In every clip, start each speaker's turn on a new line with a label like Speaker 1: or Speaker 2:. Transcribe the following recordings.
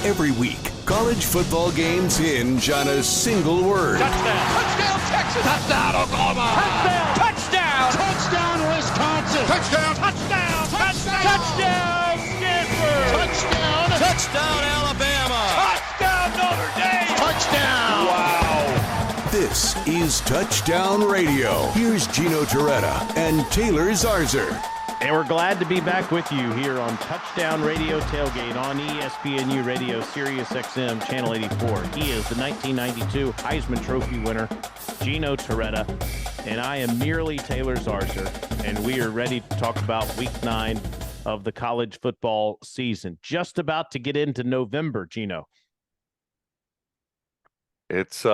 Speaker 1: Every week, college football games hinge on a single word.
Speaker 2: Touchdown. Touchdown, Texas. Touchdown, Oklahoma. Touchdown. Touchdown. Touchdown, Wisconsin. Touchdown. Touchdown. Touchdown. Touchdown, Stanford. Touchdown. Touchdown, Alabama. Touchdown, Notre Dame. Touchdown. Wow.
Speaker 1: This is Touchdown Radio. Here's Gino Torretta and Taylor Zarzour.
Speaker 3: And we're glad to be back with you here on Touchdown Radio Tailgate on ESPNU Radio, Sirius XM, Channel 84. He is the 1992 Heisman Trophy winner, Gino Torretta, and I am merely Taylor Zarzour, and we are ready to talk about Week 9 of the college football season. Just about to get into November, Gino.
Speaker 4: It's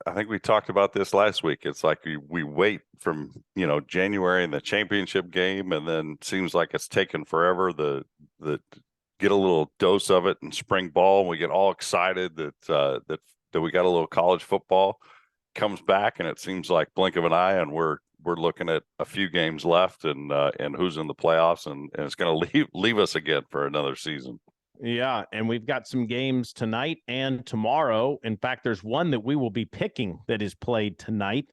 Speaker 4: I think we talked about this last week. It's like we wait from, January and the championship game, and then seems like it's taken forever to get a little dose of it in spring ball. And we get all excited that we got a little college football comes back, and it seems like blink of an eye, and we're looking at a few games left and who's in the playoffs, and it's going to leave us again for another season.
Speaker 3: Yeah, and we've got some games tonight and tomorrow. In fact, there's one that we will be picking that is played tonight.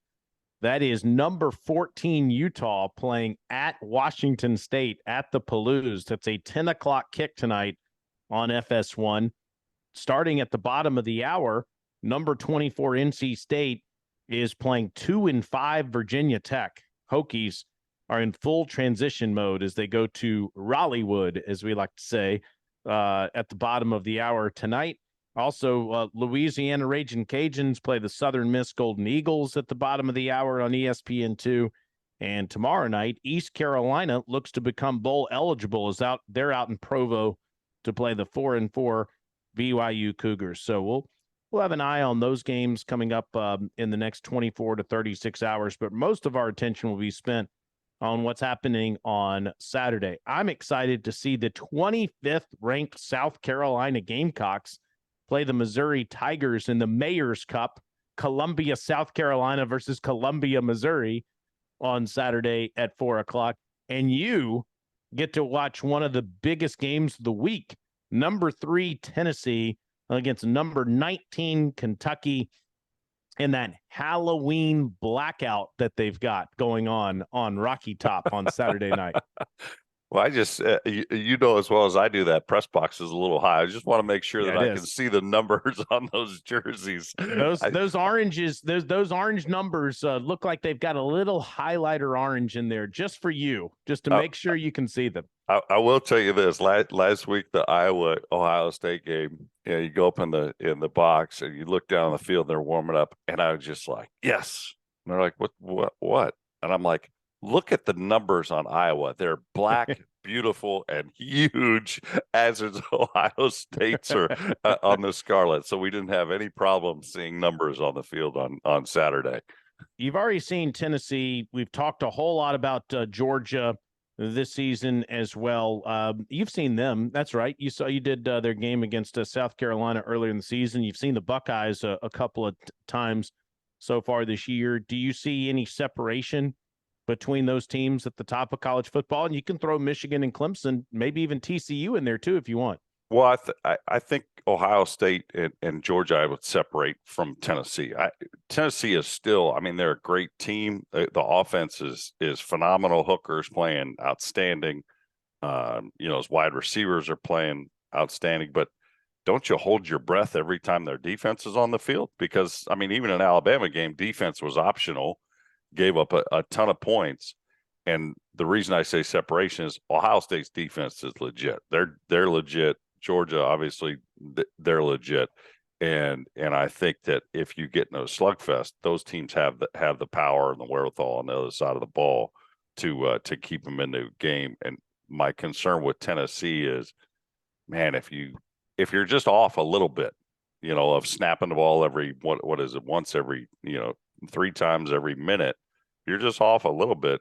Speaker 3: That is number 14 Utah playing at Washington State at the Palouse. That's a 10 o'clock kick tonight on FS1. Starting at the bottom of the hour, number 24 NC State is playing 2-5 Virginia Tech. Hokies are in full transition mode as they go to Raleighwood, as we like to say, at the bottom of the hour tonight. Also, Louisiana Ragin' Cajuns play the Southern Miss Golden Eagles at the bottom of the hour on ESPN2. And tomorrow night, East Carolina looks to become bowl eligible as they're out in Provo to play the 4-4 BYU Cougars. So we'll have an eye on those games coming up in the next 24 to 36 hours. But most of our attention will be spent on what's happening on Saturday. I'm excited to see the 25th ranked South Carolina Gamecocks play the Missouri Tigers in the Mayor's Cup, Columbia, South Carolina versus Columbia, Missouri on Saturday at 4 o'clock. And you get to watch one of the biggest games of the week, number 3 Tennessee against number 19 Kentucky, in that Halloween blackout that they've got going on Rocky Top on Saturday night.
Speaker 4: Well, I just, as well as I do, that press box is a little high. I just want to make sure that I can see the numbers on those jerseys.
Speaker 3: Those oranges, those orange numbers look like they've got a little highlighter orange in there just for you, just to make sure you can see them.
Speaker 4: I will tell you this: last week, the Ohio State game, you go up in the box and you look down the field, and they're warming up, and I was just like, yes. And they're like, what? And I'm like, look at the numbers on Iowa. They're black, beautiful, and huge, as is Ohio State's are on the Scarlet. So we didn't have any problem seeing numbers on the field on Saturday.
Speaker 3: You've already seen Tennessee. We've talked a whole lot about Georgia this season as well. You've seen them. That's right. You did their game against South Carolina earlier in the season. You've seen the Buckeyes a couple of times so far this year. Do you see any separation between those teams at the top of college football? And you can throw Michigan and Clemson, maybe even TCU in there too if you want.
Speaker 4: Well, I think Ohio State and Georgia I would separate from Tennessee. Tennessee is still, they're a great team. The offense is phenomenal. Hooker's playing outstanding. His wide receivers are playing outstanding. But don't you hold your breath every time their defense is on the field? Because, even in Alabama game, defense was optional, gave up a ton of points. And the reason I say separation is Ohio State's defense is legit. They're legit. Georgia, obviously, they're legit, and I think that if you get in a slugfest, those teams have the power and the wherewithal on the other side of the ball to keep them in the game. And my concern with Tennessee is, man, if you're just off a little bit, of snapping the ball every once every 3 times every minute, you're just off a little bit.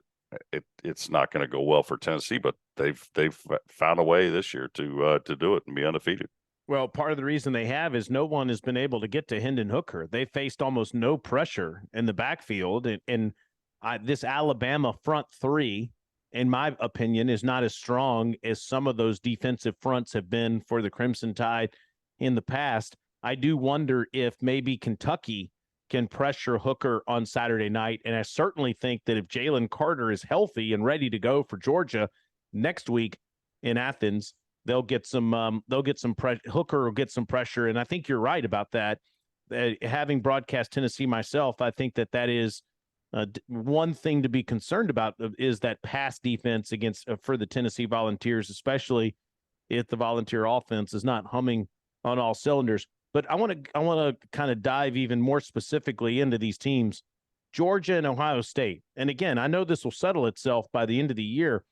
Speaker 4: It's not going to go well for Tennessee, but they've found a way this year to do it and be undefeated.
Speaker 3: Well, part of the reason they have is no one has been able to get to Hendon Hooker. They faced almost no pressure in the backfield, and this Alabama front three, in my opinion, is not as strong as some of those defensive fronts have been for the Crimson Tide. in the past. I do wonder if maybe Kentucky can pressure Hooker on Saturday night. And I certainly think that if Jalen Carter is healthy and ready to go for Georgia next week in Athens, they'll get some Hooker will get some pressure. And I think you're right about that. Having broadcast Tennessee myself, I think that is one thing to be concerned about is that pass defense against for the Tennessee Volunteers, especially if the Volunteer offense is not humming on all cylinders. But I want to kind of dive even more specifically into these teams, Georgia and Ohio State. And again, I know this will settle itself by the end of the year,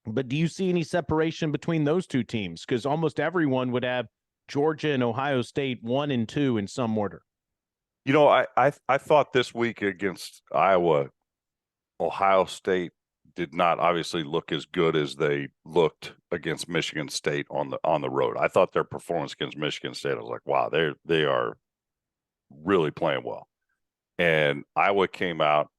Speaker 3: but do you see any separation between those two teams? Because almost everyone would have Georgia and Ohio State 1 and 2 in some order.
Speaker 4: You know, I thought this week against Iowa, Ohio State did not obviously look as good as they looked against Michigan State on the road. I thought their performance against Michigan State, I was like, wow, they are really playing well. And Iowa came out.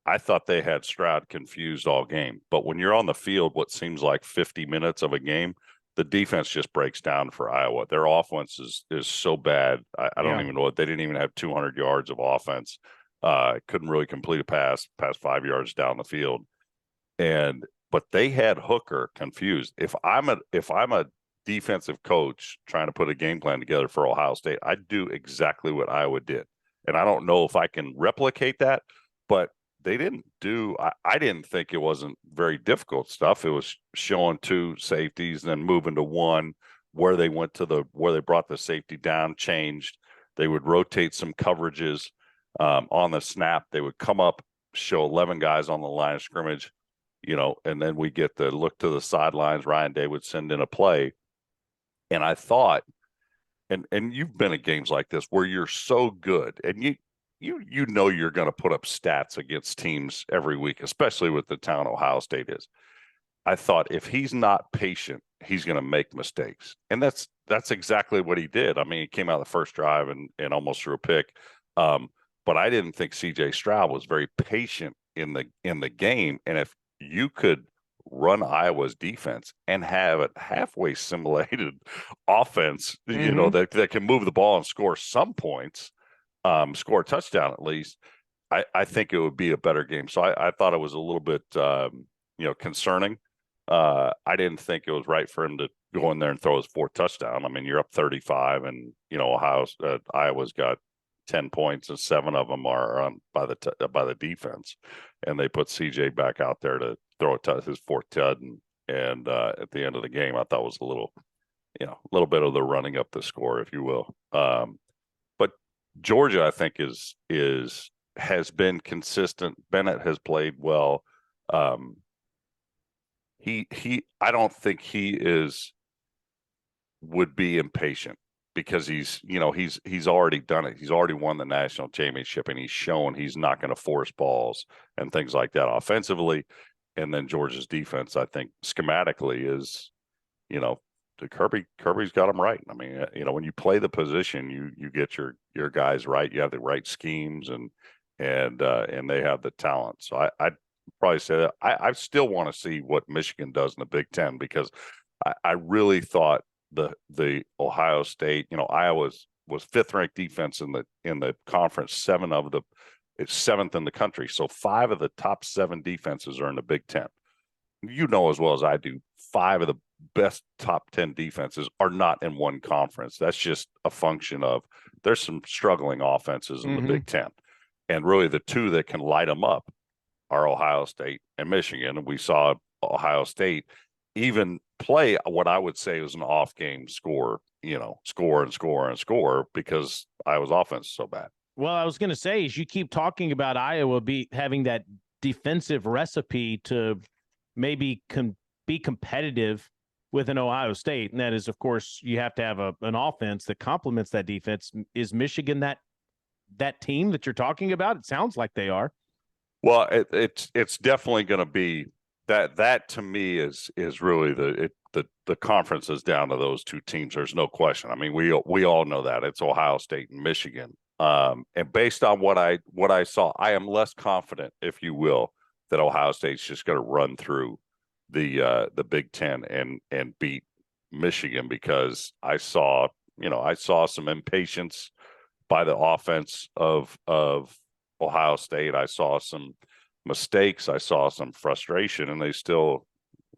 Speaker 4: I thought they had Stroud confused all game. But when you're on the field, what seems like 50 minutes of a game, the defense just breaks down for Iowa. Their offense is so bad. I don't even know what they didn't even have 200 yards of offense. Couldn't really complete a pass 5 yards down the field. But they had Hooker confused. If I'm a defensive coach trying to put a game plan together for Ohio State, I'd do exactly what Iowa did. And I don't know if I can replicate that, but they didn't do. I didn't think it wasn't very difficult stuff. It was showing 2 safeties, then moving to 1, where they brought the safety down, changed. They would rotate some coverages on the snap. They would come up, show 11 guys on the line of scrimmage. And then we get the look to the sidelines. Ryan Day would send in a play. And I thought, and you've been at games like this where you're so good and you know you're going to put up stats against teams every week, especially with the talent Ohio State is. I thought if he's not patient, he's going to make mistakes. And that's exactly what he did. I mean, he came out of the first drive and almost threw a pick. But I didn't think C.J. Stroud was very patient in the game. And if you could run Iowa's defense and have a halfway simulated offense, that can move the ball and score some points, score a touchdown at least, I think it would be a better game. So I thought it was a little bit, concerning. I didn't think it was right for him to go in there and throw his 4th touchdown. I mean, you're up 35 and, Iowa's got 10 points and 7 of them are by the defense. And they put CJ back out there to throw his 4th tud. And at the end of the game, I thought was a little bit of the running up the score, if you will. But Georgia, I think has been consistent. Bennett has played well. I don't think he would be impatient because he's already done it. He's already won the national championship and he's shown he's not going to force balls and things like that offensively. And then Georgia's defense, I think schematically is, Kirby's got them right. I mean, when you play the position, you get your guys right. You have the right schemes and they have the talent. So I'd probably say that I still want to see what Michigan does in the Big Ten because I really thought the Ohio State, Iowa was 5th ranked defense in the conference, 7th in the country. So 5 of the top 7 defenses are in the Big Ten. You know as well as I do, 5 of the best top 10 defenses are not in one conference. That's just a function of there's some struggling offenses in the Big Ten. And really the 2 that can light them up are Ohio State and Michigan. And we saw Ohio State even play what I would say was an off game score because Iowa's offense is so bad.
Speaker 3: Well, I was going to say, is you keep talking about Iowa having that defensive recipe to maybe be competitive with an Ohio State. And that is, of course, you have to have an offense that complements that defense. Is Michigan that team that you're talking about? It sounds like they are.
Speaker 4: Well, it's definitely going to be that to me is really the conference is down to those 2 teams. There's no question. I mean, we all know that it's Ohio State and Michigan. And based on what I saw, I am less confident, if you will, that Ohio State's just going to run through the Big Ten and beat Michigan because I saw I saw some impatience by the offense of Ohio State. I saw some mistakes. I saw some frustration, and they still,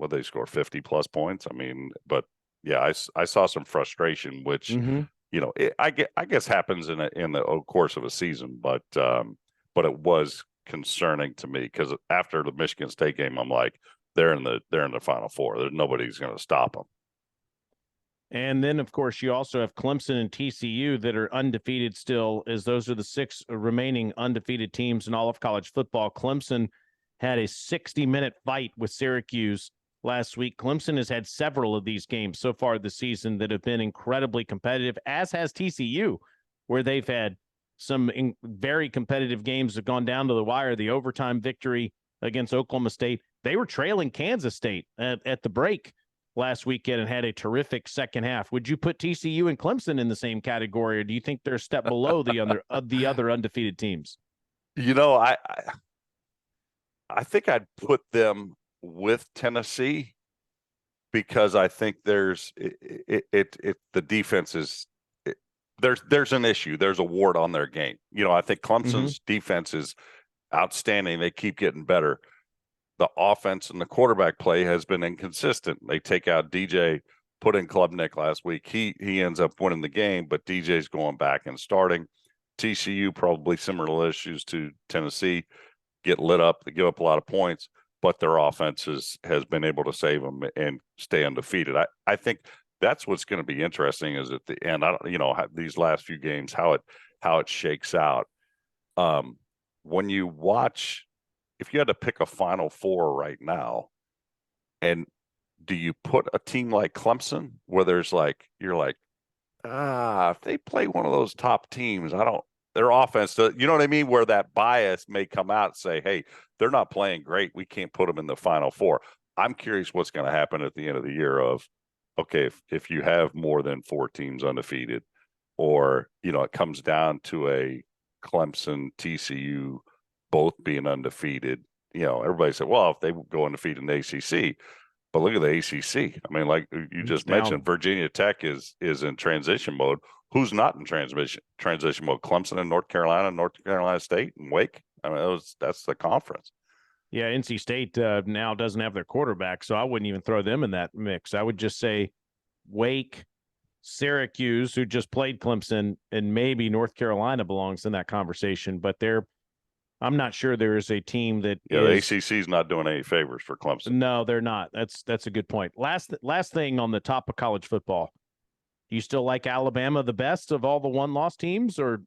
Speaker 4: they score 50 plus points. I mean, but yeah, I saw some frustration, which I guess happens in the course of a season, but it was concerning to me because after the Michigan State game, I'm like, they're in the Final Four. Nobody's going to stop them.
Speaker 3: And then, of course, you also have Clemson and TCU that are undefeated still, as those are the 6 remaining undefeated teams in all of college football. Clemson had a 60-minute fight with Syracuse last week. Clemson has had several of these games so far this season that have been incredibly competitive, as has TCU, where they've had some very competitive games that have gone down to the wire. The overtime victory against Oklahoma State. They were trailing Kansas State at the break last weekend and had a terrific second half. Would you put TCU and Clemson in the same category, or do you think they're a step below the other undefeated teams?
Speaker 4: I think I'd put them with Tennessee because I think there's the defense is there's an issue. There's a wart on their game. I think Clemson's defense is outstanding. They keep getting better. The offense and the quarterback play has been inconsistent. They take out DJ, put in Klubnik last week. He ends up winning the game, but DJ's going back and starting. TCU probably similar issues to Tennessee, get lit up, they give up a lot of points, but their offense has been able to save them and stay undefeated. I think that's what's going to be interesting is at the end. These last few games, how it shakes out. When you watch. If you had to pick a Final Four right now, and do you put a team like Clemson where there's if they play one of those top teams, their offense, you know what I mean? Where that bias may come out and say, hey, they're not playing great. We can't put them in the Final Four. I'm curious what's going to happen at the end of the year of, okay, if you have more than 4 teams undefeated, or, it comes down to a Clemson, TCU, both being undefeated, everybody said, well, if they go undefeated in the ACC, but look at the ACC. I mean, like you just mentioned, Virginia Tech is in transition mode. Who's not in transition mode? Clemson and North Carolina State and Wake. I mean, that's the conference.
Speaker 3: Yeah, NC State now doesn't have their quarterback, so I wouldn't even throw them in that mix. I would just say Wake, Syracuse, who just played Clemson, and maybe North Carolina belongs in that conversation, but I'm not sure there is a team that
Speaker 4: the ACC is not doing any favors for Clemson.
Speaker 3: No, they're not. That's a good point. Last thing on the top of college football. Do you still like Alabama the best of all the one-loss teams? Or,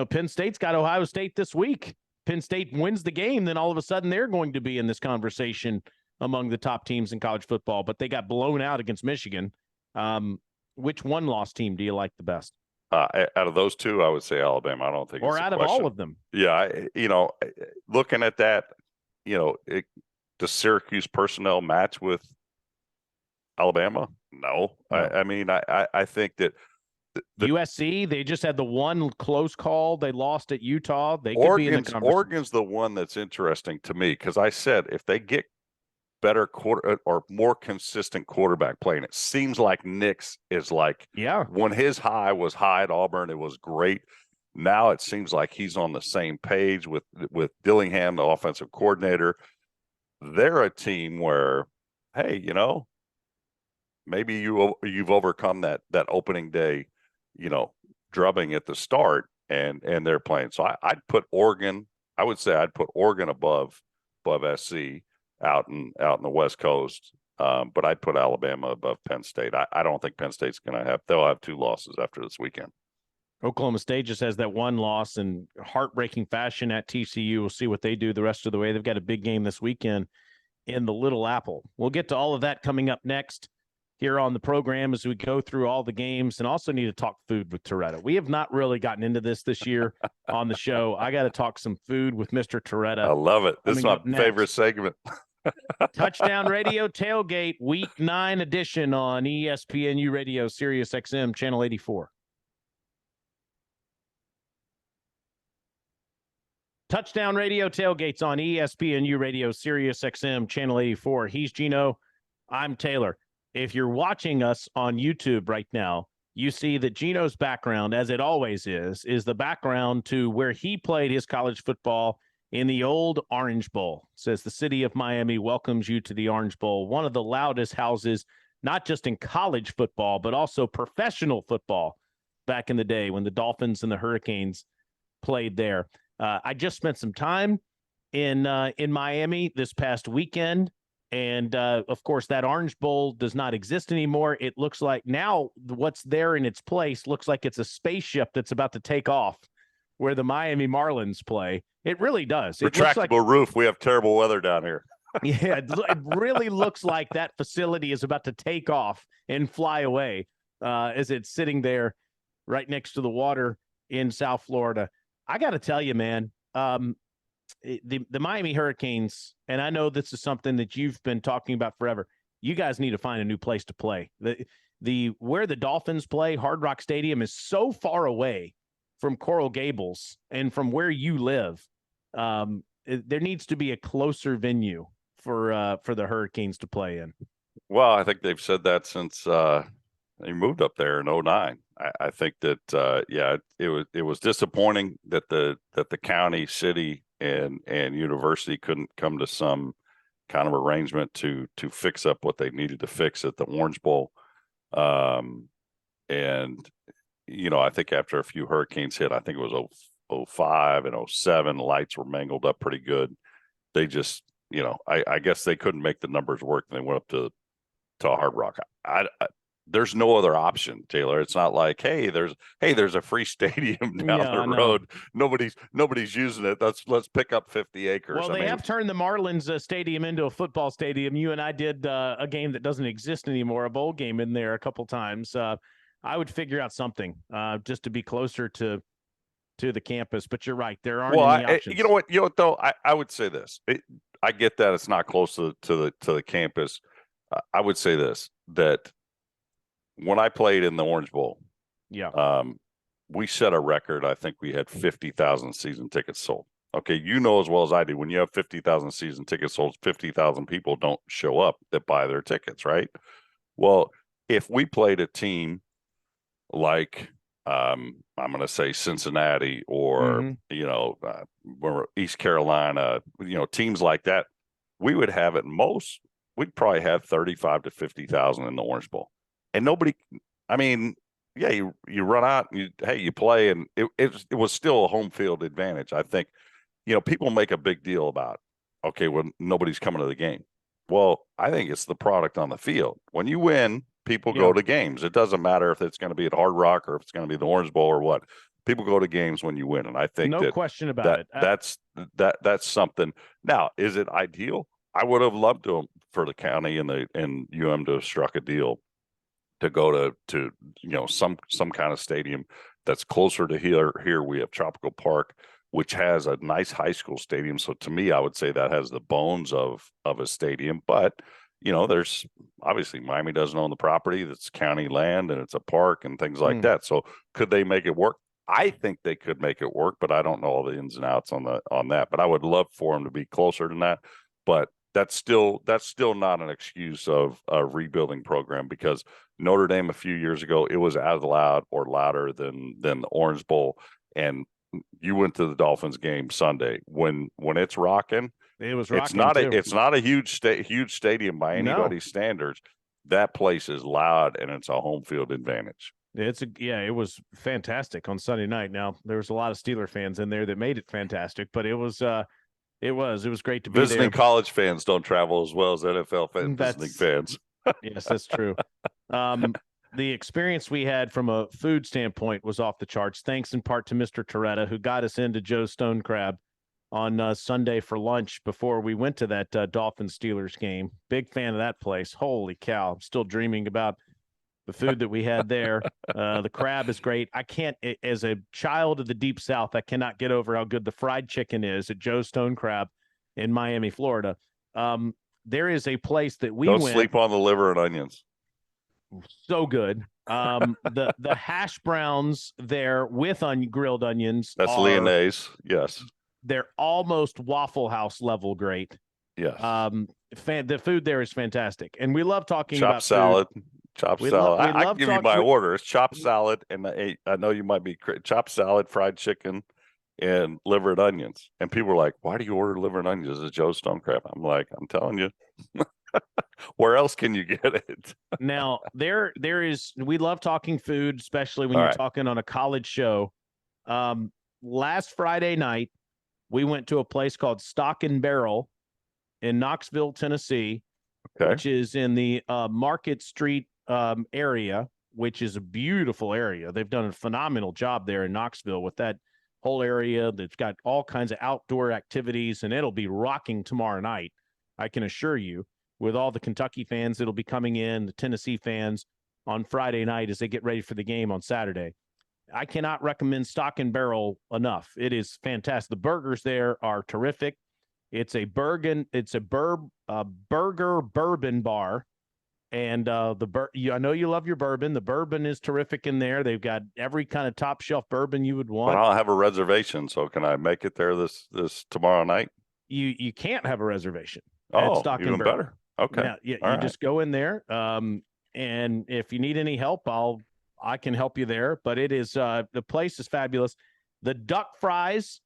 Speaker 3: Penn State's got Ohio State this week. Penn State wins the game, then all of a sudden they're going to be in this conversation among the top teams in college football. But they got blown out against Michigan. Which one-loss team do you like the best?
Speaker 4: Out of those two, I would say Alabama. I don't think
Speaker 3: or out of all of them.
Speaker 4: Yeah, looking at that, does Syracuse personnel match with Alabama? No. I mean, I think that
Speaker 3: the USC, they just had the one close call. They lost at Utah. They could be in the conversation.
Speaker 4: Oregon's the one that's interesting to me because I said if they get better quarter or more consistent quarterback play. And it seems like Nick's is when his high was high at Auburn, it was great. Now it seems like he's on the same page with Dillingham, the offensive coordinator. They're a team where, hey, maybe you've overcome that opening day, drubbing at the start, and they're playing. So I'd put Oregon. I would say I'd put Oregon above SC. Out in the West Coast, but I'd put Alabama above Penn State. I don't think Penn State's they'll have 2 losses after this weekend.
Speaker 3: Oklahoma State just has that one loss in heartbreaking fashion at TCU. We'll see what they do the rest of the way. They've got a big game this weekend in the Little Apple. We'll get to all of that coming up next here on the program as we go through all the games, and also need to talk food with Torretta. We have not really gotten into this year on the show. I got to talk some food with Mr. Torretta.
Speaker 4: I love it. This is my favorite segment.
Speaker 3: Touchdown Radio Tailgate Week 9 edition on ESPNU Radio, Sirius XM, Channel 84. Touchdown Radio Tailgates on ESPNU Radio, Sirius XM, Channel 84. He's Gino. I'm Taylor. If you're watching us on YouTube right now, you see that Gino's background, as it always is the background to where he played his college football in the old Orange Bowl. It says the city of Miami welcomes you to the Orange Bowl, one of the loudest houses, not just in college football, but also professional football back in the day when the Dolphins and the Hurricanes played there. I just spent some time in Miami this past weekend. And, of course, that Orange Bowl does not exist anymore. It looks like now what's there in its place looks like it's a spaceship that's about to take off where the Miami Marlins play. It really does.
Speaker 4: Retractable roof. We have terrible weather down here.
Speaker 3: Yeah, it really looks like that facility is about to take off and fly away as it's sitting there right next to the water in South Florida. I got to tell you, man, the Miami Hurricanes, and I know this is something that you've been talking about forever. You guys need to find a new place to play. Where the Dolphins play, Hard Rock Stadium, is so far away from Coral Gables and from where you live. There needs to be a closer venue for the Hurricanes to play in.
Speaker 4: Well, I think they've said that since they moved up there in 2009. I think that it was disappointing that the county, city, and university couldn't come to some kind of arrangement to fix up what they needed to fix at the Orange Bowl. And I think after a few hurricanes hit, I think it was 05 and 07, lights were mangled up pretty good. They just, I guess they couldn't make the numbers work, and they went up to Hard Rock. There's no other option, Taylor. It's not like, there's a free stadium down the road. Nobody's using it. Let's pick up 50 acres.
Speaker 3: Well, they have turned the Marlins stadium into a football stadium. You and I did a game that doesn't exist anymore, a bowl game in there a couple times. I would figure out something just to be closer to the campus. But you're right, there aren't any options.
Speaker 4: You know what though? I would say this. I get that it's not close to the campus. I would say this, that when I played in the Orange Bowl, we set a record. I think we had 50,000 season tickets sold. Okay, as well as I do, when you have 50,000 season tickets sold, 50,000 people don't show up that buy their tickets, right? Well, if we played a team like I'm going to say Cincinnati or East Carolina, teams like that, we would have at most, we'd probably have 35 to 50,000 in the Orange Bowl. And nobody, you run out, you play, and it was still a home field advantage. I think, people make a big deal about, when nobody's coming to the game. Well, I think it's the product on the field. When you win, people go to games. It doesn't matter if it's going to be at Hard Rock or if it's going to be the Orange Bowl or what. People go to games when you win, and I think
Speaker 3: no question about it.
Speaker 4: That's something. Now, is it ideal? I would have loved for the county and UM to have struck a deal to go to some kind of stadium that's closer to here. Here we have Tropical Park, which has a nice high school stadium. So to me, I would say that has the bones of a stadium. But there's obviously Miami doesn't own the property. That's county land and it's a park and things like that. So could they make it work? I think they could make it work, but I don't know all the ins and outs on that. But I would love for them to be closer than that. But that's still not an excuse of a rebuilding program, because Notre Dame a few years ago, it was as loud or louder than the Orange Bowl. And you went to the Dolphins game Sunday when it's rocking.
Speaker 3: It was rocking.
Speaker 4: It's not a huge stadium by anybody's standards. That place is loud, and it's a home field advantage.
Speaker 3: It was fantastic on Sunday night. Now there was a lot of Steeler fans in there that made it fantastic, but it was great to be
Speaker 4: visiting
Speaker 3: there.
Speaker 4: College fans don't travel as well as NFL fans. Visiting fans.
Speaker 3: Yes, that's true. The experience we had from a food standpoint was off the charts, thanks in part to Mr. Torretta, who got us into Joe's Stone Crab on Sunday for lunch before we went to that Dolphins-Steelers game. Big fan of that place. Holy cow. I'm still dreaming about the food that we had there. The crab is great. I can't, as a child of the Deep South, I cannot get over how good the fried chicken is at Joe's Stone Crab in Miami, Florida. There is a place that we
Speaker 4: Don't sleep on the liver and onions.
Speaker 3: So good. The hash browns there with grilled onions.
Speaker 4: That's Lyonnaise. Yes.
Speaker 3: They're almost Waffle House level great.
Speaker 4: Yes.
Speaker 3: The food there is fantastic. And we love talking
Speaker 4: chopped
Speaker 3: about
Speaker 4: salad.
Speaker 3: Food.
Speaker 4: Chopped salad. I can give you my
Speaker 3: talk-
Speaker 4: order. It's chopped salad, and I know you might be chopped salad, fried chicken, and liver and onions. And people are like, "Why do you order liver and onions?" Is it Joe Stonecraft? I'm like, I'm telling you. Where else can you get it?
Speaker 3: Now, there is, we love talking food, especially when
Speaker 4: All
Speaker 3: you're
Speaker 4: right.
Speaker 3: talking on a college show. Last Friday night, we went to a place called Stock and Barrel in Knoxville, Tennessee,
Speaker 4: Okay.
Speaker 3: which is in the Market Street area, which is a beautiful area. They've done a phenomenal job there in Knoxville with that whole area. They've got all kinds of outdoor activities, and it'll be rocking tomorrow night, I can assure you, with all the Kentucky fans that'll be coming in, the Tennessee fans on Friday night as they get ready for the game on Saturday. I cannot recommend Stock and Barrel enough. It is fantastic. The burgers there are terrific. It's a burger bourbon bar. And I know you love your bourbon. The bourbon is terrific in there. They've got every kind of top shelf bourbon you would want.
Speaker 4: But I don't have a reservation, so can I make it there this tomorrow night?
Speaker 3: You can't have a reservation.
Speaker 4: Oh,
Speaker 3: at Stock
Speaker 4: even
Speaker 3: and Barrel.
Speaker 4: better. Okay.
Speaker 3: Yeah, you
Speaker 4: right.
Speaker 3: just go in there. And if you need any help, I can help you there. But it is the place is fabulous. The duck fries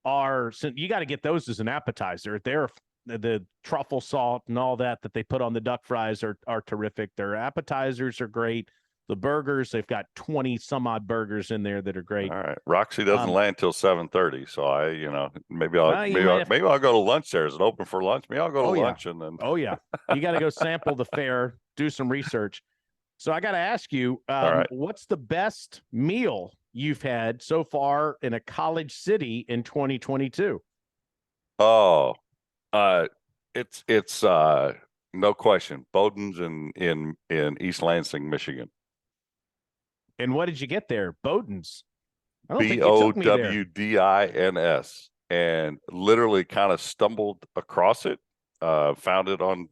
Speaker 3: are, you got to get those as an appetizer. They're the truffle salt and all that they put on the duck fries are terrific. Their appetizers are great. The burgers, they've got 20 some odd burgers in there that are great.
Speaker 4: All right. Roxy doesn't land till 7:30, so maybe I'll go to lunch there. Is it open for lunch? Maybe I'll go to lunch and then.
Speaker 3: Oh yeah, you got to go sample the fare, do some research. So I got to ask you,
Speaker 4: right.
Speaker 3: What's the best meal you've had so far in a college city in 2022?
Speaker 4: Oh, it's no question. Bowden's in East Lansing, Michigan.
Speaker 3: And what did you get there? Bowden's.
Speaker 4: Bowdins, and literally kind of stumbled across it. Found it on,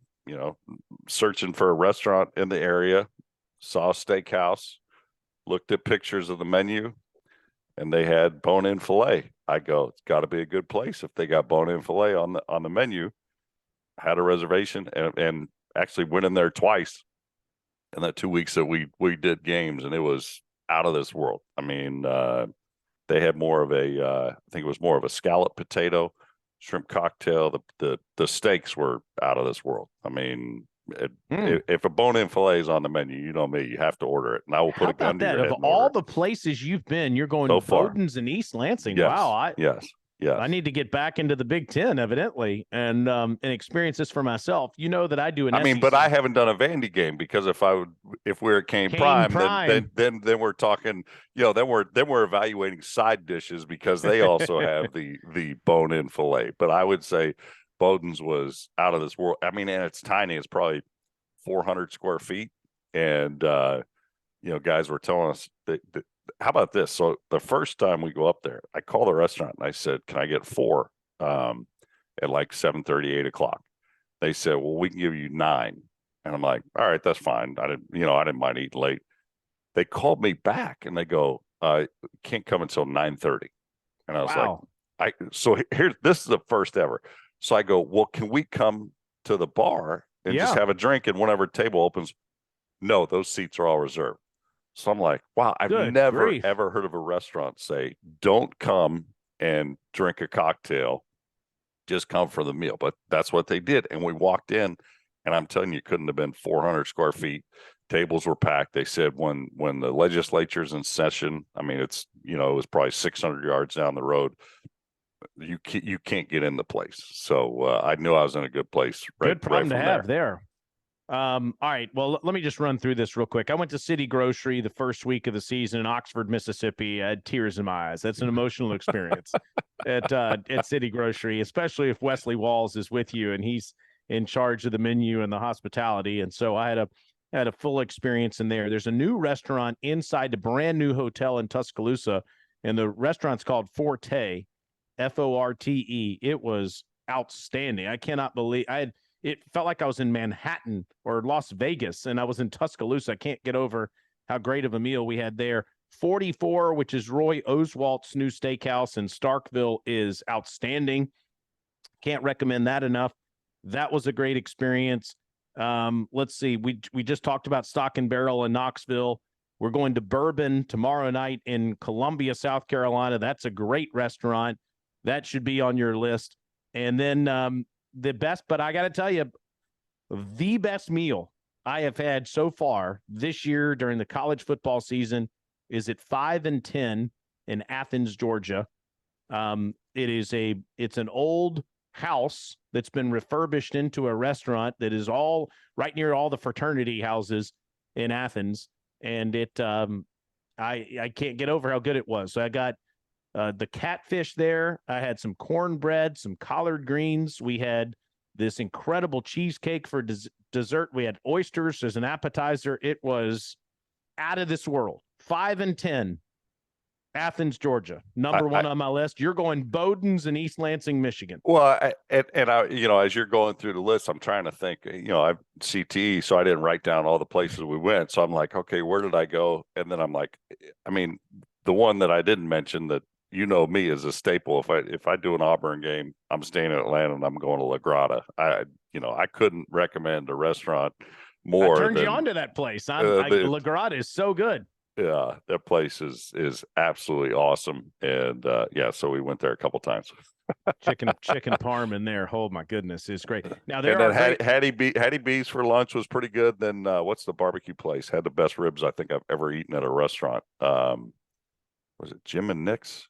Speaker 4: searching for a restaurant in the area. Saw a steakhouse, looked at pictures of the menu, and they had bone-in filet. I go, it's got to be a good place if they got bone-in filet on the menu. Had a reservation and actually went in there twice in that 2 weeks that we did games, and it was out of this world. I mean, they had more of I think it was more of a scallop potato, shrimp cocktail. The steaks were out of this world. I mean, if a bone-in filet is on the menu, you know me, you have to order it, and I will put a gun to your head.
Speaker 3: Of all the places you've been, you're going to Bowden's in East Lansing.
Speaker 4: Yes.
Speaker 3: Wow.
Speaker 4: Yes.
Speaker 3: I need to get back into the Big Ten, evidently, and experience this for myself. You know that I do
Speaker 4: but I haven't done a Vandy game, because if we're at Kane Prime. Then we're talking, then we're evaluating side dishes, because they also have the bone-in filet. But I would say Bowden's was out of this world. I mean, and it's tiny. It's probably 400 square feet. And, guys were telling us that how about this? So the first time we go up there, I call the restaurant and I said, can I get 4 at like 7:30, 8 o'clock? They said, well, we can give you 9. And I'm like, all right, that's fine. I didn't mind eating late. They called me back and they go, can't come until 9:30. And I was like, so here, this is the first ever. So I go, well, can we come to the bar and just have a drink, and whenever table opens? No, those seats are all reserved. So I'm like, wow, I've never, ever heard of a restaurant say, don't come and drink a cocktail, just come for the meal. But that's what they did. And we walked in, and I'm telling you, it couldn't have been 400 square feet. Tables were packed. They said when the legislature's in session, I mean, it was probably 600 yards down the road. You can't get in the place. So I knew I was in a good place.
Speaker 3: Good problem to have there. All right. Well, let me just run through this real quick. I went to City Grocery the first week of the season in Oxford, Mississippi. I had tears in my eyes. That's an emotional experience at City Grocery, especially if Wesley Walls is with you and he's in charge of the menu and the hospitality. And so I had a full experience in there. There's a new restaurant inside the brand new hotel in Tuscaloosa, and the restaurant's called Forte, Forte. It was outstanding. I cannot believe it felt like I was in Manhattan or Las Vegas, and I was in Tuscaloosa. I can't get over how great of a meal we had there. 44, which is Roy Oswalt's new steakhouse in Starkville, is outstanding. Can't recommend that enough. That was a great experience. Let's see. We just talked about Stock and Barrel in Knoxville. We're going to Bourbon tomorrow night in Columbia, South Carolina. That's a great restaurant. That should be on your list. And then the best, but I got to tell you, the best meal I have had so far this year during the college football season is at 5 and 10 in Athens, Georgia. It's an old house that's been refurbished into a restaurant that is all right near all the fraternity houses in Athens. And I can't get over how good it was. So I got the catfish there. I had some cornbread, some collard greens. We had this incredible cheesecake for dessert. We had oysters as an appetizer. It was out of this world. 5 and 10, Athens, Georgia. Number one on my list. You're going Bowdoin's in East Lansing, Michigan.
Speaker 4: Well, I, as you're going through the list, I'm trying to think, I'm CTE, so I didn't write down all the places we went. So I'm like, okay, where did I go? And then I'm like, the one that I didn't mention that, me is a staple. If I do an Auburn game, I'm staying in Atlanta and I'm going to La Grata. I couldn't recommend a restaurant more.
Speaker 3: I turned you on to that place. La Grata is so good.
Speaker 4: Yeah, that place is absolutely awesome. And so we went there a couple times.
Speaker 3: chicken parm in there. Oh my goodness, it's great. Now
Speaker 4: Hattie B's for lunch was pretty good. Then what's the barbecue place? Had the best ribs I think I've ever eaten at a restaurant. Was it Jim and Nick's?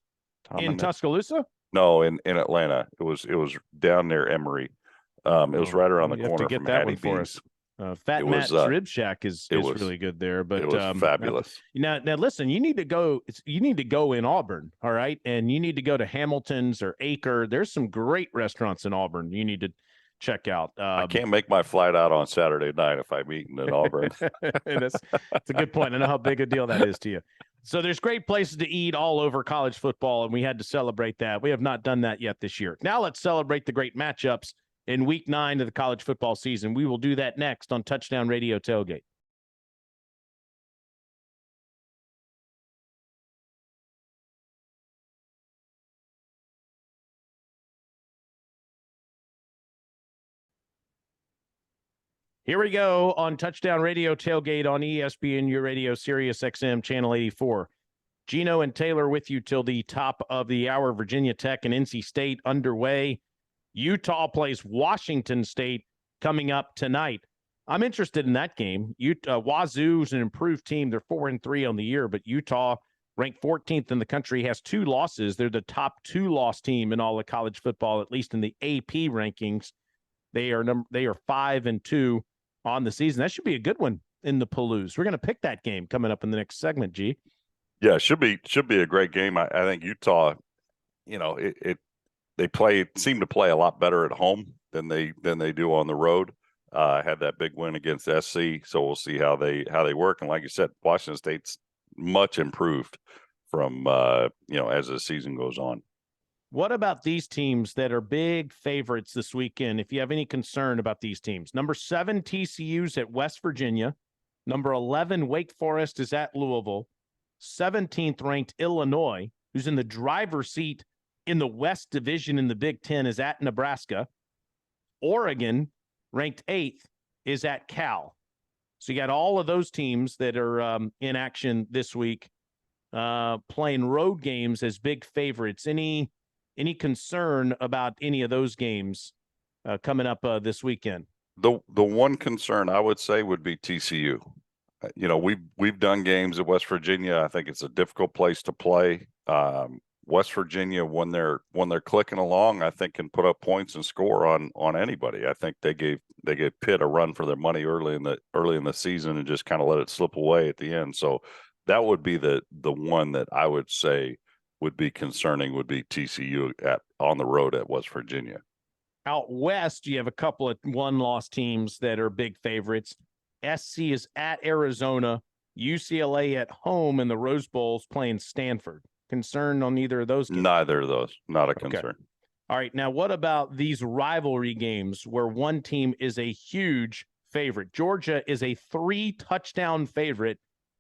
Speaker 3: In Tuscaloosa?
Speaker 4: No, in Atlanta. It was down near Emory. It was right around the corner from Hattie B's.
Speaker 3: Fat Matt's Rib Shack is really good there, but
Speaker 4: it was fabulous.
Speaker 3: Now listen, you need to go in Auburn, all right, and you need to go to Hamilton's or Acre. There's some great restaurants in Auburn you need to check out.
Speaker 4: I can't make my flight out on Saturday night if I'm eating in Auburn.
Speaker 3: That's a good point. I know how big a deal that is to you. So there's great places to eat all over college football, and we had to celebrate that. We have not done that yet this year. Now let's celebrate the great matchups in Week 9 of the college football season. We will do that next on Touchdown Radio Tailgate. Here we go on Touchdown Radio Tailgate on ESPN, your radio, Sirius XM, Channel 84. Gino and Taylor with you till the top of the hour. Virginia Tech and NC State underway. Utah plays Washington State coming up tonight. I'm interested in that game. Wazoo's an improved team. They're 4-3 on the year, but Utah, ranked 14th in the country, has 2 losses. They're the top 2-loss team in all of college football, at least in the AP rankings. They are 5-2 on the season. That should be a good one in the Palouse. We're going to pick that game coming up in the next segment, G.
Speaker 4: Yeah, should be a great game. I think Utah, they seem to play a lot better at home than they do on the road. Had that big win against SC, so we'll see how they work. And like you said, Washington State's much improved from as the season goes on.
Speaker 3: What about these teams that are big favorites this weekend? If you have any concern about these teams, number 7 TCU's at West Virginia, number 11 Wake Forest is at Louisville, 17th ranked Illinois, who's in the driver's seat in the West Division in the Big Ten, is at Nebraska. Oregon, ranked 8th, is at Cal. So you got all of those teams that are in action this week, playing road games as big favorites. Any concern about any of those games coming up this weekend?
Speaker 4: The one concern I would say would be TCU. We've done games at West Virginia. I think it's a difficult place to play. West Virginia, when they're clicking along, I think can put up points and score on anybody. I think they gave Pitt a run for their money early in the season and just kind of let it slip away at the end. So that would be the one that I would say would be concerning, would be TCU on the road at West Virginia.
Speaker 3: Out west, you have a couple of 1-loss teams that are big favorites. SC is at Arizona, UCLA at home, and the Rose Bowl's playing Stanford. Concern on either of those games?
Speaker 4: Neither of those. Not a concern.
Speaker 3: All right. Now, what about these rivalry games where one team is a huge favorite? Georgia is a 3-touchdown favorite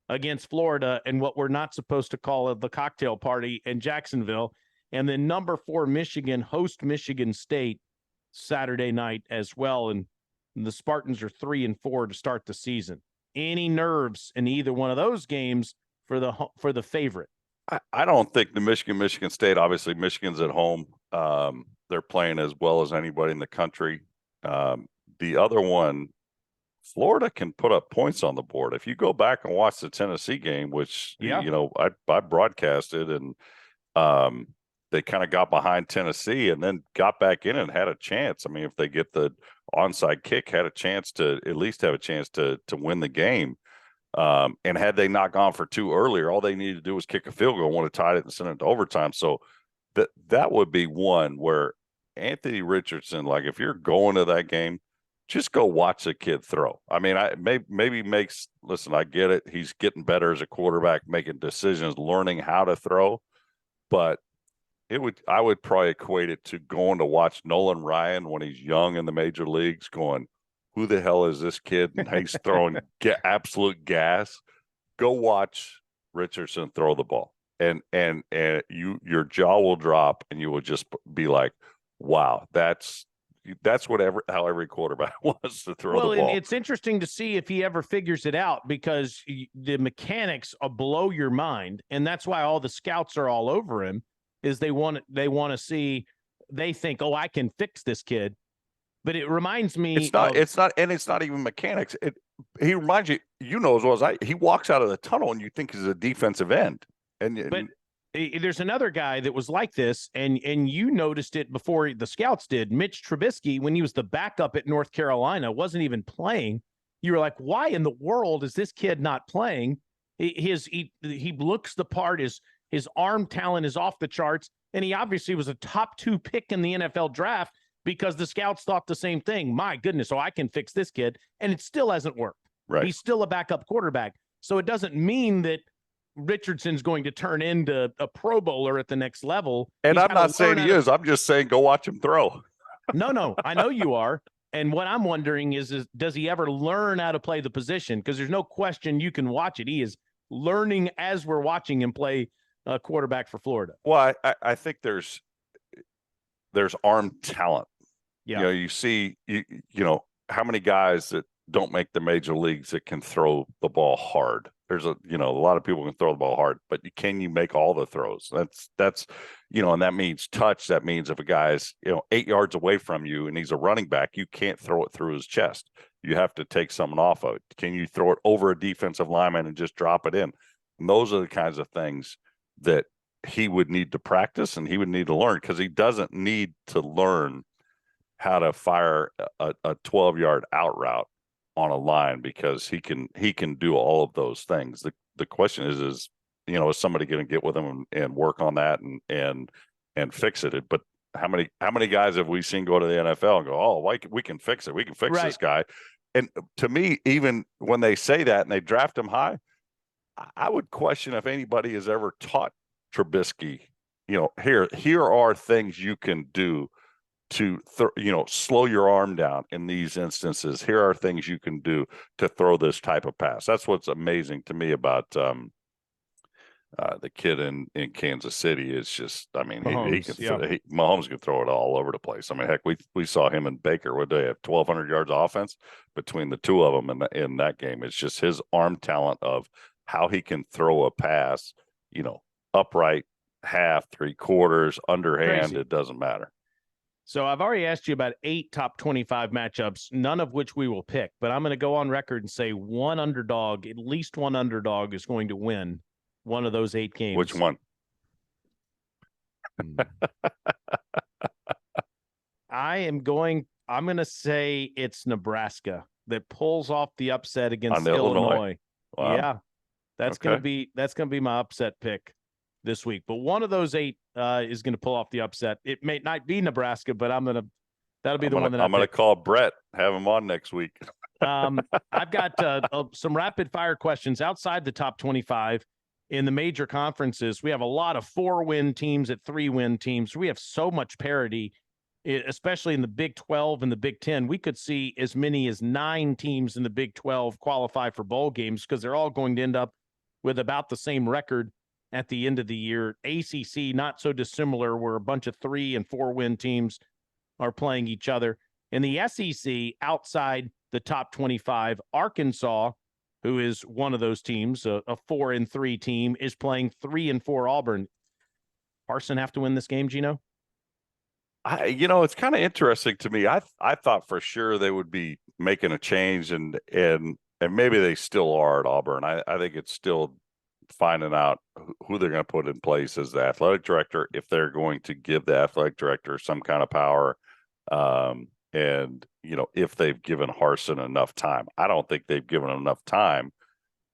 Speaker 3: against Florida and what we're not supposed to call the cocktail party in Jacksonville. And then number 4, Michigan host Michigan State Saturday night as well. And The Spartans are 3-4 to start the season. Any nerves in either one of those games for the favorite?
Speaker 4: I don't think the Michigan State, obviously Michigan's at home. They're playing as well as anybody in the country. The other one, Florida can put up points on the board. If you go back and watch the Tennessee game, which, I broadcasted, and they kind of got behind Tennessee and then got back in and had a chance. I mean, if they get the onside kick, had a chance to at least have a chance to win the game. And had they not gone for two earlier, all they needed to do was kick a field goal, would have tied it and sent it to overtime. So that would be one where Anthony Richardson, like if you're going to that game, just go watch the kid throw. I mean, listen, I get it. He's getting better as a quarterback, making decisions, learning how to throw. But I would probably equate it to going to watch Nolan Ryan when he's young in the major leagues, going, who the hell is this kid? And he's throwing absolute gas. Go watch Richardson throw the ball, and your jaw will drop, and you will just be like, "Wow, that's how every quarterback wants to throw the ball."
Speaker 3: Well, it's interesting to see if he ever figures it out, because the mechanics blow your mind, and that's why all the scouts are all over him. Is they want to see, they think, oh, I can fix this kid. But it reminds me,
Speaker 4: it's not even mechanics. He reminds you, as well as he walks out of the tunnel and you think he's a defensive end.
Speaker 3: But there's another guy that was like this, and you noticed it before the scouts did. Mitch Trubisky, when he was the backup at North Carolina, wasn't even playing. You were like, why in the world is this kid not playing? He looks the part. His arm talent is off the charts, and he obviously was a top 2 pick in the NFL draft, because the scouts thought the same thing. My goodness, I can fix this kid. And it still hasn't worked.
Speaker 4: Right.
Speaker 3: He's still a backup quarterback. So it doesn't mean that Richardson's going to turn into a Pro Bowler at the next level.
Speaker 4: And I'm not saying he is. I'm just saying go watch him throw.
Speaker 3: No, I know you are. And what I'm wondering is does he ever learn how to play the position? Because there's no question you can watch it. He is learning as we're watching him play quarterback for Florida.
Speaker 4: Well, I think there's arm talent.
Speaker 3: Yeah.
Speaker 4: You see, how many guys that don't make the major leagues that can throw the ball hard. There's a lot of people can throw the ball hard, but can you make all the throws? That's and that means touch. That means if a guy's 8 yards away from you and he's a running back, you can't throw it through his chest. You have to take someone off of it. Can you throw it over a defensive lineman and just drop it in? And those are the kinds of things that he would need to practice and he would need to learn, because he doesn't need to learn how to fire a 12-yard out route on a line, because he can do all of those things. The question is somebody going to get with him and work on that and fix it? But how many guys have we seen go to the NFL and go, oh, we can fix it. We can fix this guy. And to me, even when they say that and they draft him high, I would question if anybody has ever taught Trubisky, here are things you can do to slow your arm down in these instances. Here are things you can do to throw this type of pass. That's what's amazing to me about the kid in Kansas City. Is just, I mean, Mahomes, Mahomes can throw it all over the place. I mean, heck, we saw him and Baker. What they have, 1,200 yards of offense between the two of them in that game. It's just his arm talent of how he can throw a pass, upright, half, 3/4, underhand. Crazy. It doesn't matter.
Speaker 3: So I've already asked you about 8 top 25 matchups, none of which we will pick, but I'm going to go on record and say at least one underdog is going to win one of those 8 games.
Speaker 4: Which one?
Speaker 3: I'm going to say it's Nebraska that pulls off the upset against Illinois.
Speaker 4: Wow.
Speaker 3: Yeah. That's going to be my upset pick this week. But one of those 8 is going to pull off the upset. It may not be Nebraska, but that'll be the one that I'm
Speaker 4: going to call Brett, have him on next week.
Speaker 3: I've got some rapid fire questions outside the top 25 in the major conferences. We have a lot of 4-win teams at 3-win teams. We have so much parity, especially in the Big 12 and the Big 10. We could see as many as 9 teams in the Big 12 qualify for bowl games, because they're all going to end up with about the same record at the end of the year. ACC, not so dissimilar, where a bunch of 3- and 4-win teams are playing each other. In the SEC, outside the top 25, Arkansas, who is one of those teams, a 4-3 team, is playing 3-4 Auburn. Harsin have to win this game, Gino?
Speaker 4: It's kind of interesting to me. I thought for sure they would be making a change, and maybe they still are at Auburn. I think it's still finding out who they're going to put in place as the athletic director, if they're going to give the athletic director some kind of power, and if they've given Harsin enough time. I don't think they've given him enough time,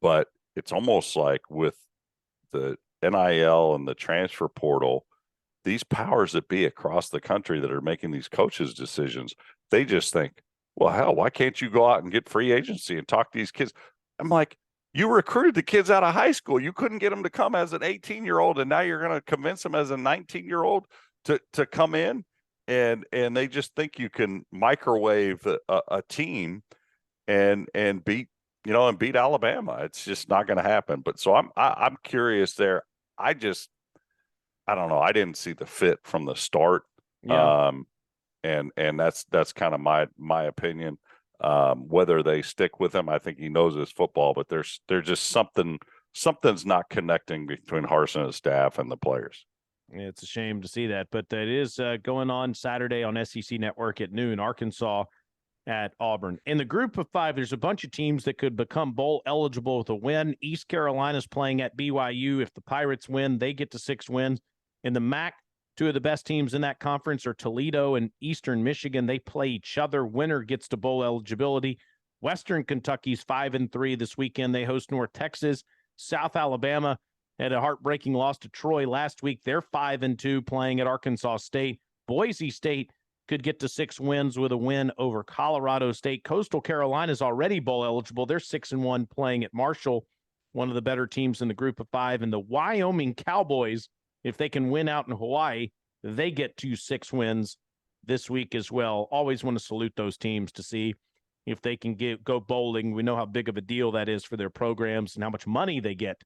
Speaker 4: but it's almost like with the NIL and the transfer portal, these powers that be across the country that are making these coaches' decisions, they just think, well, hell, why can't you go out and get free agency and talk to these kids? I'm like, you recruited the kids out of high school. You couldn't get them to come as an 18-year-old, and now you're going to convince them as a 19-year-old to come in, and they just think you can microwave a team and beat Alabama. It's just not going to happen. But so I'm curious there. I don't know. I didn't see the fit from the start.
Speaker 3: Yeah.
Speaker 4: And that's kind of my opinion. Whether they stick with him, I think he knows his football, but there's just something's not connecting between Harsin and his staff and the players.
Speaker 3: It's a shame to see that, but it is going on Saturday on SEC Network at noon, Arkansas at Auburn. In the group of 5, there's a bunch of teams that could become bowl eligible with a win. East Carolina's playing at BYU. If the Pirates win, they get to 6 wins. In the MAC, 2 of the best teams in that conference are Toledo and Eastern Michigan. They play each other. Winner gets to bowl eligibility. Western Kentucky's 5-3 this weekend. They host North Texas. South Alabama had a heartbreaking loss to Troy last week. They're 5-2 playing at Arkansas State. Boise State could get to 6 wins with a win over Colorado State. Coastal Carolina is already bowl eligible. They're 6-1 playing at Marshall, one of the better teams in the group of 5. And the Wyoming Cowboys, if they can win out in Hawaii, they get to 6 wins this week as well. Always want to salute those teams to see if they can go bowling. We know how big of a deal that is for their programs and how much money they get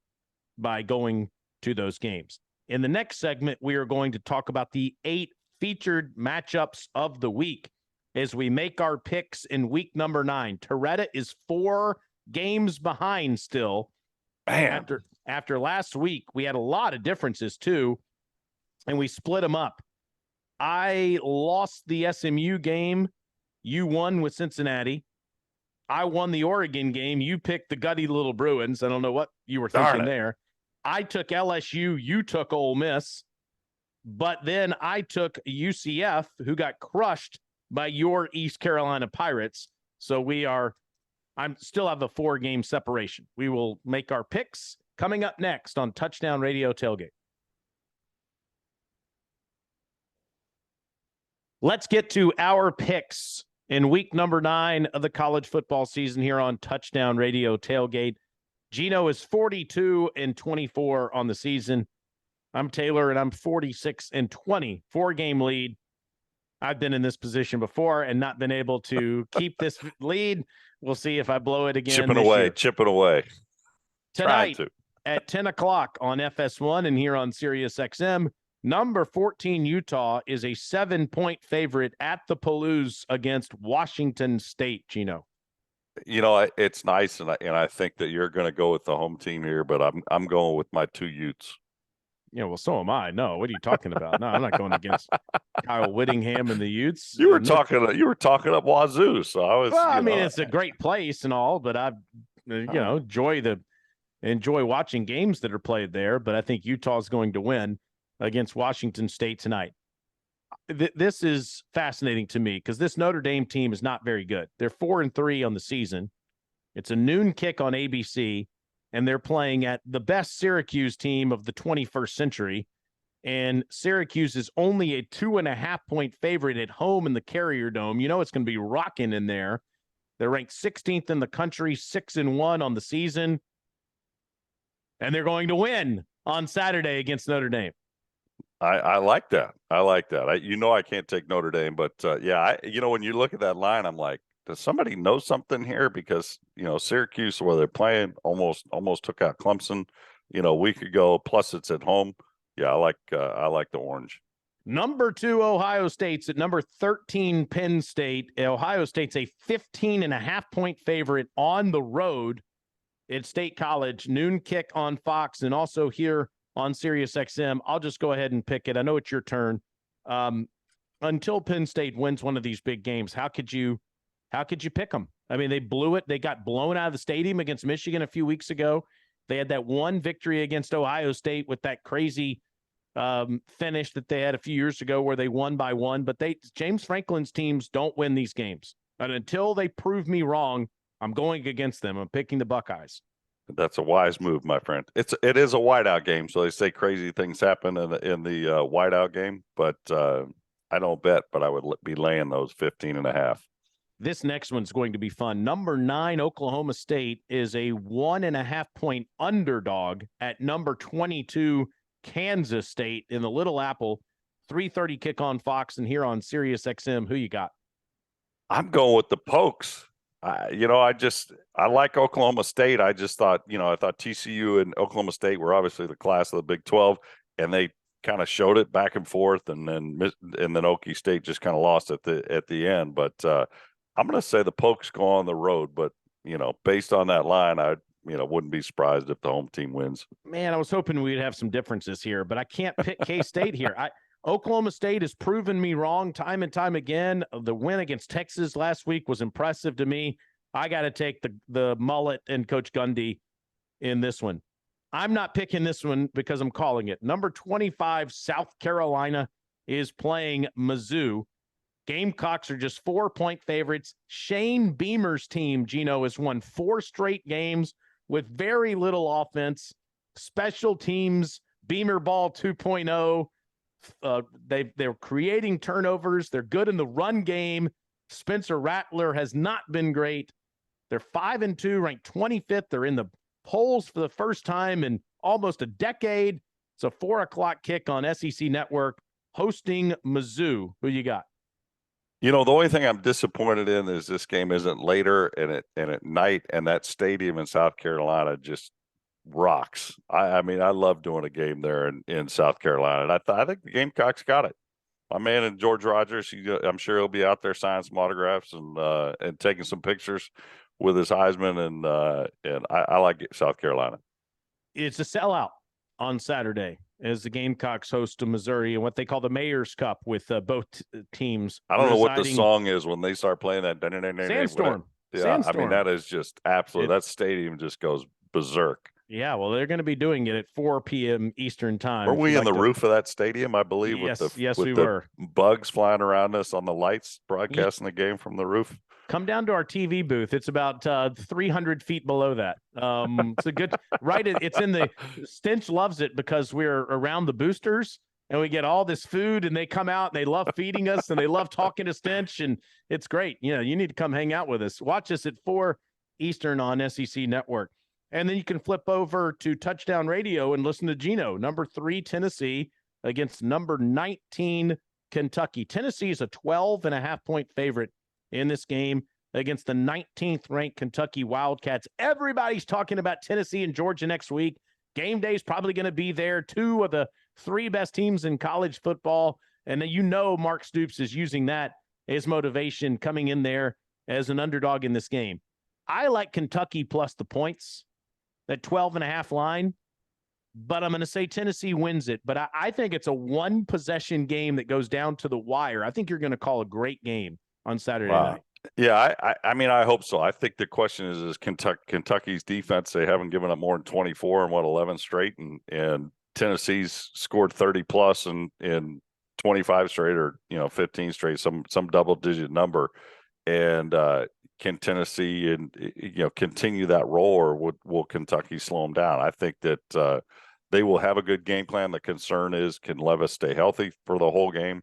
Speaker 3: by going to those games. In the next segment, we are going to talk about the 8 featured matchups of the week as we make our picks in week number 9. Torretta is 4 games behind still.
Speaker 4: Man.
Speaker 3: After last week, we had a lot of differences too, and we split them up. I lost the SMU game. You won with Cincinnati. I won the Oregon game. You picked the gutty little Bruins. I don't know what you were thinking there. I took LSU. You took Ole Miss. But then I took UCF, who got crushed by your East Carolina Pirates. So I'm still have a 4-game separation. We will make our picks coming up next on Touchdown Radio Tailgate. Let's get to our picks in week number 9 of the college football season here on Touchdown Radio Tailgate. Gino is 42-24 on the season. I'm Taylor, and I'm 46-20, 4-game lead. I've been in this position before and not been able to keep this lead. We'll see if I blow it again.
Speaker 4: Chipping away.
Speaker 3: Tonight at 10 o'clock on FS1 and here on Sirius XM, number 14 Utah is a 7-point favorite at the Palouse against Washington State, Gino.
Speaker 4: It's nice, and I think that you're going to go with the home team here, but I'm going with my 2 Utes.
Speaker 3: Yeah, well, so am I. No, what are you talking about? No, I'm not going against Kyle Whittingham and the Utes.
Speaker 4: You were talking up Wazoo, so I was.
Speaker 3: Well, I mean, it's a great place and all, but I, enjoy watching games that are played there. But I think Utah's going to win against Washington State tonight. This is fascinating to me because this Notre Dame team is not very good. They're 4-3 on the season. It's a noon kick on ABC. And they're playing at the best Syracuse team of the 21st century. And Syracuse is only a 2.5-point favorite at home in the Carrier Dome. It's going to be rocking in there. They're ranked 16th in the country, 6-1 on the season. And they're going to win on Saturday against Notre Dame.
Speaker 4: I like that. I can't take Notre Dame, but when you look at that line, I'm like, does somebody know something here? Because, Syracuse, where they're playing, almost took out Clemson, a week ago. Plus, it's at home. Yeah, I like the orange.
Speaker 3: Number 2, Ohio State's at number 13, Penn State. Ohio State's a 15.5-point favorite on the road at State College. Noon kick on Fox and also here on Sirius XM. I'll just go ahead and pick it. I know it's your turn. Until Penn State wins one of these big games, how could you pick them? I mean, they blew it. They got blown out of the stadium against Michigan a few weeks ago. They had that one victory against Ohio State with that crazy finish that they had a few years ago where they won by 1. But James Franklin's teams don't win these games. And until they prove me wrong, I'm going against them. I'm picking the Buckeyes.
Speaker 4: That's a wise move, my friend. It is a whiteout game, so they say crazy things happen in the whiteout game. But I don't bet, but I would be laying those 15.5.
Speaker 3: This next one's going to be fun. Number 9, Oklahoma State is a 1.5-point underdog at number 22, Kansas State in the Little Apple. 3:30 kick on Fox and here on Sirius XM. Who you got?
Speaker 4: I'm going with the Pokes. I like Oklahoma State. I just thought, I thought TCU and Oklahoma State were obviously the class of the Big 12, and they kind of showed it back and forth, and then Okie State just kind of lost at the end. But I'm going to say the Pokes go on the road, but based on that line, I wouldn't be surprised if the home team wins.
Speaker 3: Man, I was hoping we'd have some differences here, but I can't pick K-State here. Oklahoma State has proven me wrong time and time again. The win against Texas last week was impressive to me. I got to take the mullet and Coach Gundy in this one. I'm not picking this one because I'm calling it. Number 25, South Carolina is playing Mizzou. Gamecocks are just 4-point favorites. Shane Beamer's team, Gino, has won 4 straight games with very little offense. Special teams, Beamer ball 2.0. They're creating turnovers. They're good in the run game. Spencer Rattler has not been great. They're 5-2, ranked 25th. They're in the polls for the first time in almost a decade. It's a 4:00 kick on SEC Network hosting Mizzou. Who you got?
Speaker 4: The only thing I'm disappointed in is this game isn't later and at night, and that stadium in South Carolina just rocks. I mean, I love doing a game there in South Carolina, and I think the Gamecocks got it. My man and George Rogers, I'm sure he'll be out there signing some autographs and taking some pictures with his Heisman, and I like South Carolina.
Speaker 3: It's a sellout on Saturday as the Gamecocks host to Missouri and what they call the Mayor's Cup with both teams.
Speaker 4: I don't know what the song is when they start playing that.
Speaker 3: Sandstorm.
Speaker 4: Yeah,
Speaker 3: Sandstorm.
Speaker 4: I mean, that is just absolute. That stadium just goes berserk.
Speaker 3: Yeah, well, they're going to be doing it at 4 p.m. Eastern time.
Speaker 4: Were we in the roof of that stadium, I believe?
Speaker 3: Yes,
Speaker 4: we
Speaker 3: were.
Speaker 4: Bugs flying around us on the lights, broadcasting the game from the roof.
Speaker 3: Come down to our TV booth. It's about 300 feet below that. It's a good right. It's in the Stench loves it because we're around the boosters and we get all this food and they come out and they love feeding us and they love talking to Stench and it's great. You need to come hang out with us. Watch us at 4 Eastern on SEC Network. And then you can flip over to Touchdown Radio and listen to Gino, number 3 Tennessee against number 19 Kentucky. Tennessee is a 12.5-point favorite in this game against the 19th ranked Kentucky Wildcats. Everybody's talking about Tennessee and Georgia next week. Game day is probably going to be there. 2 of the 3 best teams in college football. And then Mark Stoops is using that as motivation coming in there as an underdog in this game. I like Kentucky plus the points, that 12.5 line, but I'm going to say Tennessee wins it. But I think it's a 1-possession game that goes down to the wire. I think you're going to call a great game on Saturday night.
Speaker 4: Yeah, I mean, I hope so. I think the question is Kentucky's defense. They haven't given up more than 24 and 11 straight, and Tennessee's scored 30 plus in 25 straight or 15 straight, some double-digit number. And can Tennessee continue that roll, or will Kentucky slow them down? I think that they will have a good game plan. The concern is, can Levis stay healthy for the whole game?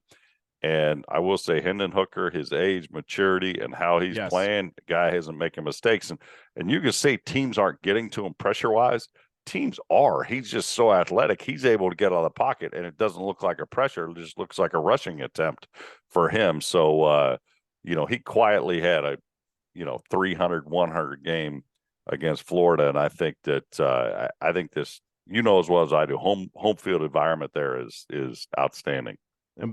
Speaker 4: And I will say Hendon Hooker, his age, maturity, and how he's playing, the guy isn't making mistakes. And you can say teams aren't getting to him pressure-wise. Teams are. He's just so athletic. He's able to get out of the pocket, and it doesn't look like a pressure. It just looks like a rushing attempt for him. So, he quietly had a 300, 100 game against Florida. And I think that I think this, as well as I do, home field environment there is outstanding.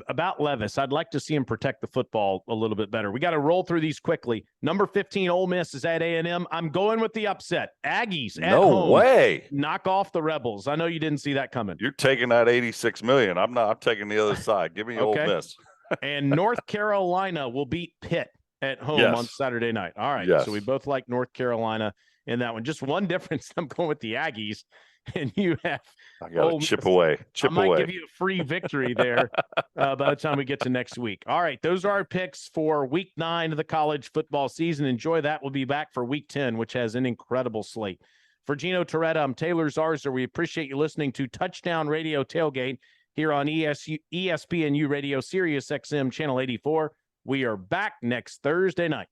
Speaker 3: About Levis, I'd like to see him protect the football a little bit better. We got to roll through these quickly. Number 15, Ole Miss is at A&M. I'm going with the upset. Aggies at home.
Speaker 4: No way.
Speaker 3: Knock off the Rebels. I know you didn't see that coming.
Speaker 4: You're taking that $86 million. I'm not. I'm taking the other side. Give me Ole Miss.
Speaker 3: And North Carolina will beat Pitt at home on Saturday night. All right.
Speaker 4: Yes.
Speaker 3: So we both like North Carolina in that one. Just one difference. I'm going with the Aggies. And you have
Speaker 4: I got to chip away.
Speaker 3: I might give you a free victory there by the time we get to next week. All right, those are our picks for Week 9 of the college football season. Enjoy that. We'll be back for Week 10, which has an incredible slate. For Gino Torretta, I'm Taylor Zarzour. We appreciate you listening to Touchdown Radio Tailgate here on ESPNU Radio, Sirius XM Channel 84. We are back next Thursday night.